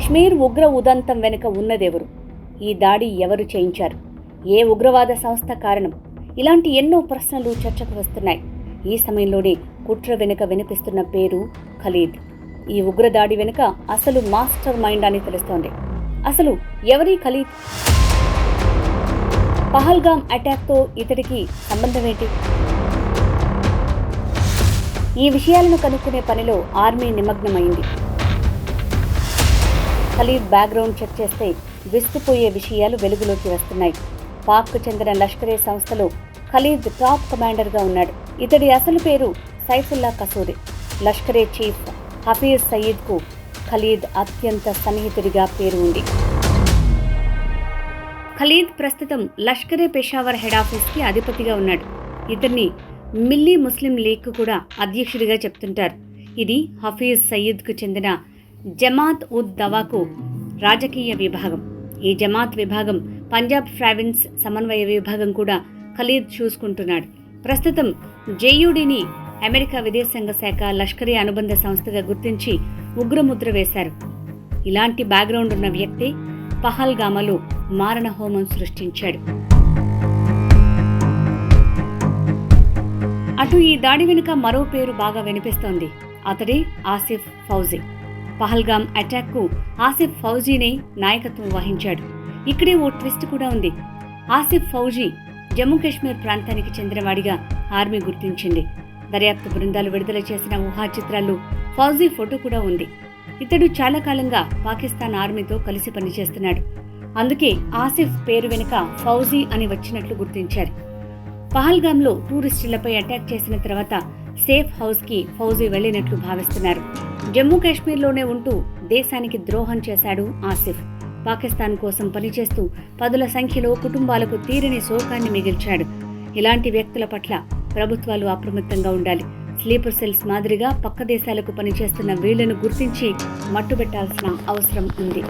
కశ్మీర్ ఉగ్ర ఉదంతం వెనుక ఉన్నదెవరు? ఈ దాడి ఎవరు చేయించారు? ఏ ఉగ్రవాద సంస్థ కారణం? ఇలాంటి ఎన్నో ప్రశ్నలు చర్చకు వస్తున్నాయి. ఈ సమయంలోనే కుట్ర వెనుక వినిపిస్తున్న పేరు ఖలీద్. ఈ ఉగ్రదాడి వెనుక అసలు మాస్టర్ మైండ్ అని తెలుస్తోంది. అసలు ఎవరి ఖలీద్? పహల్గామ్ అటాక్తో ఇతడికి సంబంధం ఏంటి? ఈ విషయాలను కనుక్కునే పనిలో ఆర్మీ నిమగ్నమైంది. ఖలీద్ బ్యాక్గ్రౌండ్ చెక్ చేస్తే విస్తుపోయే విషయాలు వెలుగులోకి వస్తున్నాయి. పాక్కు చెందిన లష్కరే సంస్థలో ఖలీద్ టాప్ కమాండర్గా ఉన్నాడు. ఇతడి అసలు పేరు సైఫుల్లా కసూరి. లష్కరే చీఫ్ హఫీజ్ సయీద్కు ఖలీద్ అత్యంత సన్నిహితుడిగా పేరు ఉంది. ఖలీద్ ప్రస్తుతం లష్కరే పెషావర్ హెడ్ ఆఫీస్కి అధిపతిగా ఉన్నాడు. ఇతన్ని మిల్లీ ముస్లిం లీగ్కు కూడా అధ్యక్షుడిగా చెప్తుంటారు. ఇది హఫీజ్ సయీద్కు చెందిన జమాత్ ఉద్ దవాకు రాజకీయ విభాగం. ఈ జమాత్ విభాగం పంజాబ్ ప్రావిన్స్ సమన్వయ విభాగం కూడా ఖలీద్ చూసుకుంటున్నాడు. ప్రస్తుతం జేయూడీని అమెరికా విదేశాంగ శాఖ లష్కరీ అనుబంధ సంస్థగా గుర్తించి ఉగ్రముద్ర వేశారు. ఇలాంటి బ్యాక్గ్రౌండ్ ఉన్న వ్యక్తి పహల్గామలో మారణ హోమం సృష్టించాడు. అటు ఈ దాడి వెనుక మరో పేరు బాగా వినిపిస్తోంది. అతడే ఆసిఫ్ ఫౌజీ. పహల్గామ్ అటాక్కు ఆసిఫ్ ఫౌజీనే నాయకత్వం వహించాడు. ఇక్కడే ఓ ట్విస్ట్ కూడా ఉంది. ఆసిఫ్ ఫౌజీ జమ్మూ కాశ్మీర్ ప్రాంతానికి చెందినవాడిగా ఆర్మీ గుర్తించింది. దర్యాప్తు బృందాలు విడుదల చేసిన ఊహా చిత్రాల్లో ఫౌజీ ఫోటో కూడా ఉంది. ఇతడు చాలా కాలంగా పాకిస్తాన్ ఆర్మీతో కలిసి పనిచేస్తున్నాడు. అందుకే ఆసిఫ్ పేరు వెనుక ఫౌజీ అని వచ్చినట్లు గుర్తించారు. పహల్గామ్లో టూరిస్టులపై అటాక్ చేసిన తర్వాత సేఫ్ హౌస్కి ఫౌజీ వెళ్లినట్లు భావిస్తున్నారు. జమ్మూ కాశ్మీర్లోనే ఉంటూ దేశానికి ద్రోహం చేశాడు ఆసిఫ్. పాకిస్తాన్ కోసం పనిచేస్తూ పదుల సంఖ్యలో కుటుంబాలకు తీరని శోకాన్ని మిగిల్చాడు. ఇలాంటి వ్యక్తుల పట్ల ప్రభుత్వాలు అప్రమత్తంగా ఉండాలి. స్లీపర్ సెల్స్ మాదిరిగా పక్క దేశాలకు పనిచేస్తున్న వీళ్లను గుర్తించి మట్టుబెట్టాల్సిన అవసరం ఉంది.